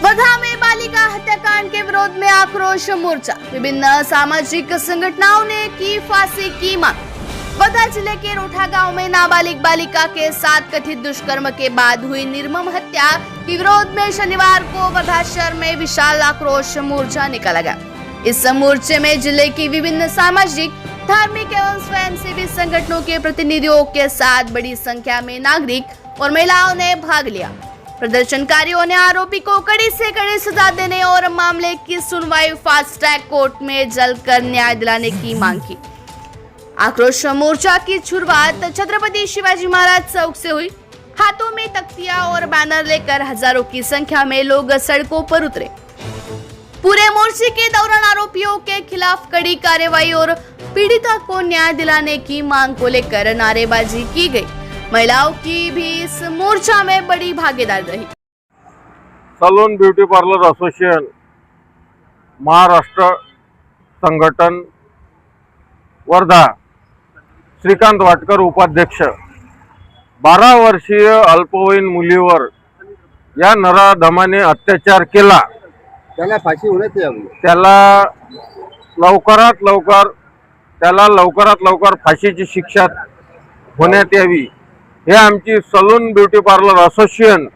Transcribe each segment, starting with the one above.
वर्धा में बालिका हत्याकांड के विरोध में आक्रोश मोर्चा। विभिन्न सामाजिक संगठनों ने की फांसी की मांग। वर्धा जिले के रोठा गांव में नाबालिग बालिका के साथ कथित दुष्कर्म के बाद हुई निर्मम हत्या के विरोध में शनिवार को वर्धा शहर में विशाल आक्रोश मोर्चा निकाला गया। इस मोर्चे में जिले की विभिन्न सामाजिक, धार्मिक एवं स्वयंसेवी संगठनों के प्रतिनिधियों के साथ बड़ी संख्या में नागरिक और महिलाओं ने भाग लिया। प्रदर्शनकारियों ने आरोपी को कड़ी से कड़ी सजा देने और मामले की सुनवाई फास्ट ट्रैक कोर्ट में जल्द कर न्याय दिलाने की मांग की। आक्रोश मोर्चा की शुरुआत छत्रपति शिवाजी महाराज चौक से हुई। हाथों में तख्तियां और बैनर लेकर हजारों की संख्या में लोग सड़कों पर उतरे। पूरे मोर्चे के दौरान आरोपियों के खिलाफ कड़ी कार्रवाई और पीड़िता को न्याय दिलाने की मांग को लेकर नारेबाजी की गई। महिलाओं की भी इस मोर्चा में बड़ी भागीदारी रही। Salon beauty parlour association Maharashtra संघटन वर्धा श्रीकांत वाटकर उपाध्यक्ष। 12 वर्षीय अल्पवयीन मुलीवर या नराधमाने अत्याचार केला, त्याला फाशी होण्यात यावी, त्याला लवकरात लवकर फाशीची शिक्षा होण्यात यावी, हे आमची सलून ब्यूटी पार्लर असोसिएशन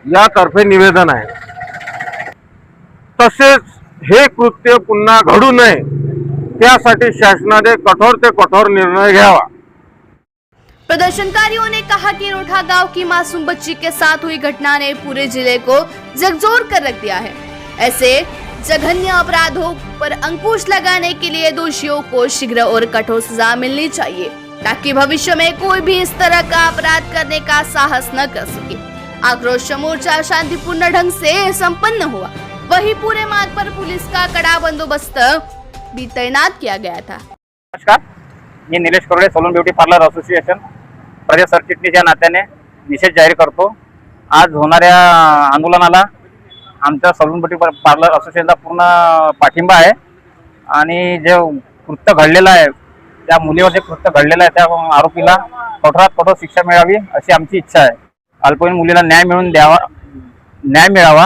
यातर्फे निवेदन आहे। तसेच हे कृत्य पुन्हा घडू नये त्यासाठी शासनाने कठोर ते कठोर निर्णय घ्यावा। प्रदर्शनकारियों ने कहा कि रोठा गांव की मासूम बच्ची के साथ हुई घटना ने पूरे जिले को झकझोर कर रख दिया है। ऐसे जघन्य अपराधों पर अंकुश लगाने के लिए दोषियों को शीघ्र और कठोर सजा मिलनी चाहिए, ताकि भविष्य में कोई भी इस तरह का अपराध करने का साहस न कर सके। आक्रोश मोर्चा शांतिपूर्ण ढंग से संपन्न हुआ। वहीं पूरे मार्ग पर पुलिस का कड़ा बंदोबस्त भी तैनात किया गया था। नमस्कार, मी निलेश कोरडे, सलून ब्युटी पार्लर असोसिएशन प्रदेश सरचिटणीस या नात्याने निषेध जाहीर करतो। आज होणाऱ्या आंदोलनाला आमच्या सलून ब्युटी पार्लर असोसिएशनचा पूर्ण पाठिंबा आहे आणि जे कृत्य घडलेलं आहे, त्या मुलीवर जे कृत्य घडलेलं आहे त्या आरोपीला कठोरात कठोर शिक्षा मिळावी अशी आमची इच्छा आहे। अल्पवयीन मुलीला न्याय मिळावा।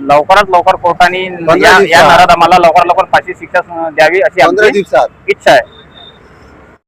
लवकरात लवकर कोर्टाने या नराधमाला लवकरात लवकर फाशी शिक्षा द्यावी अशी आमची इच्छा आहे।